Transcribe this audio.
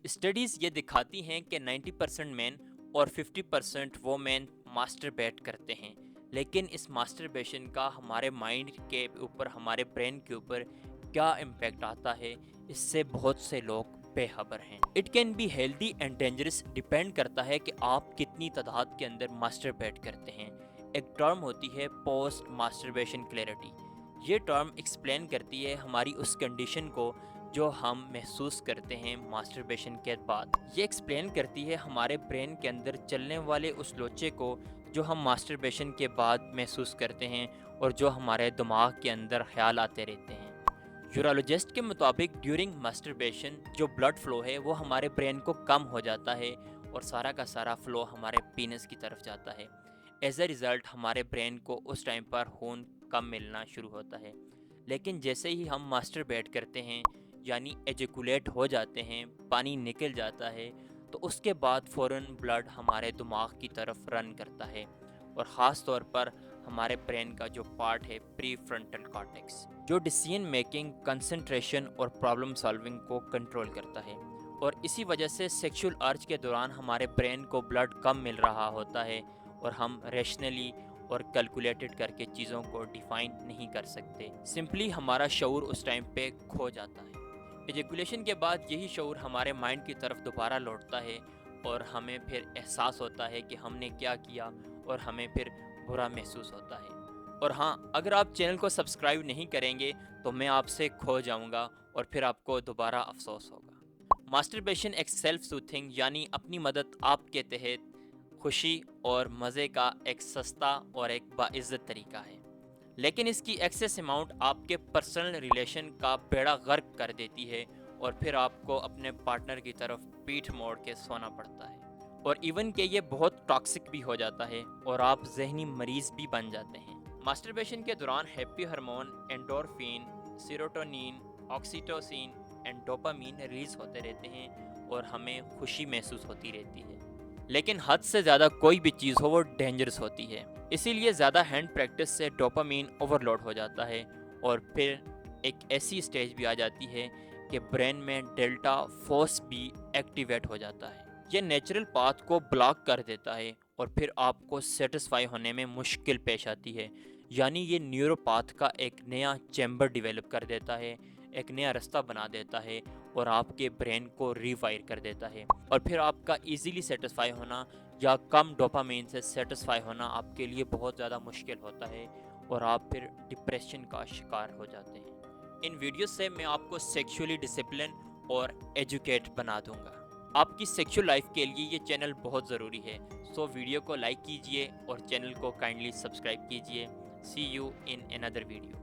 Studies یہ دکھاتی ہیں کہ 90% مین اور 50% وومین ماسٹربیٹ کرتے ہیں، لیکن اس ماسٹربیشن کا ہمارے مائنڈ کے اوپر، ہمارے برین کے اوپر کیا امپیکٹ آتا ہے، اس سے بہت سے لوگ بے خبر ہیں۔ It can be healthy and dangerous, depend کرتا ہے کہ آپ کتنی تعداد کے اندر ماسٹربیٹ کرتے ہیں۔ ایک ٹرم ہوتی ہے پوسٹ ماسٹربیشن کلیئرٹی۔ یہ ٹرم ایکسپلین کرتی ہے ہماری اس کنڈیشن کو جو ہم محسوس کرتے ہیں ماسٹربیشن کے بعد۔ یہ ایکسپلین کرتی ہے ہمارے برین کے اندر چلنے والے اس لوچے کو جو ہم ماسٹربیشن کے بعد محسوس کرتے ہیں اور جو ہمارے دماغ کے اندر خیال آتے رہتے ہیں۔ یورولوجسٹ کے مطابق ڈیورنگ ماسٹربیشن جو بلڈ فلو ہے وہ ہمارے برین کو کم ہو جاتا ہے اور سارا کا سارا فلو ہمارے پینس کی طرف جاتا ہے۔ ایز اے ریزلٹ ہمارے برین کو اس ٹائم پر خون کم ملنا شروع ہوتا ہے۔ لیکن جیسے ہی ہم ماسٹربیٹ کرتے ہیں، یعنی ایجیکولیٹ ہو جاتے ہیں، پانی نکل جاتا ہے، تو اس کے بعد فوراً بلڈ ہمارے دماغ کی طرف رن کرتا ہے، اور خاص طور پر ہمارے برین کا جو پارٹ ہے پری فرنٹل کارٹیکس، جو ڈیسیژن میکنگ، کنسنٹریشن اور پرابلم سالونگ کو کنٹرول کرتا ہے۔ اور اسی وجہ سے سیکشول ارج کے دوران ہمارے برین کو بلڈ کم مل رہا ہوتا ہے اور ہم ریشنلی اور کیلکولیٹڈ کر کے چیزوں کو ڈیفائن نہیں کر سکتے، سمپلی ہمارا شعور اس ٹائم پہ کھو جاتا ہے۔ ایجیکولیشن کے بعد یہی شعور ہمارے مائنڈ کی طرف دوبارہ لوٹتا ہے اور ہمیں پھر احساس ہوتا ہے کہ ہم نے کیا کیا، اور ہمیں پھر برا محسوس ہوتا ہے۔ اور ہاں، اگر آپ چینل کو سبسکرائب نہیں کریں گے تو میں آپ سے کھو جاؤں گا اور پھر آپ کو دوبارہ افسوس ہوگا۔ ماسٹربیشن ایک سیلف سوتھنگ یعنی اپنی مدد آپ کے تحت خوشی اور مزے کا ایک سستا اور ایک باعزت طریقہ ہے، لیکن اس کی ایکسیس اماؤنٹ آپ کے پرسنل ریلیشن کا بیڑا غرق کر دیتی ہے، اور پھر آپ کو اپنے پارٹنر کی طرف پیٹھ موڑ کے سونا پڑتا ہے، اور ایون کہ یہ بہت ٹاکسک بھی ہو جاتا ہے اور آپ ذہنی مریض بھی بن جاتے ہیں۔ ماسٹربیشن کے دوران happy hormone endorphin, serotonin, oxytocin and dopamine release ہوتے رہتے ہیں اور ہمیں خوشی محسوس ہوتی رہتی ہے، لیکن حد سے زیادہ کوئی بھی چیز ہو وہ ڈینجرس ہوتی ہے۔ اسی لیے زیادہ ہینڈ پریکٹس سے ڈوپامین اوور لوڈ ہو جاتا ہے، اور پھر ایک ایسی سٹیج بھی آ جاتی ہے کہ برین میں ڈیلٹا فورس بھی ایکٹیویٹ ہو جاتا ہے۔ یہ نیچرل پاتھ کو بلاک کر دیتا ہے اور پھر آپ کو سیٹسفائی ہونے میں مشکل پیش آتی ہے، یعنی یہ نیورو پاتھ کا ایک نیا چیمبر ڈیولپ کر دیتا ہے، ایک نیا رستہ بنا دیتا ہے اور آپ کے برین کو ری وائر کر دیتا ہے، اور پھر آپ کا ایزیلی سیٹسفائی ہونا یا کم ڈوپامین سے سیٹسفائی ہونا آپ کے لیے بہت زیادہ مشکل ہوتا ہے، اور آپ پھر ڈپریشن کا شکار ہو جاتے ہیں۔ ان ویڈیوز سے میں آپ کو سیکشولی ڈسپلن اور ایجوکیٹ بنا دوں گا۔ آپ کی سیکشل لائف کے لیے یہ چینل بہت ضروری ہے، سو ویڈیو کو لائک کیجئے اور چینل کو کائنڈلی سبسکرائب کیجئے۔ سی یو ان another ویڈیو۔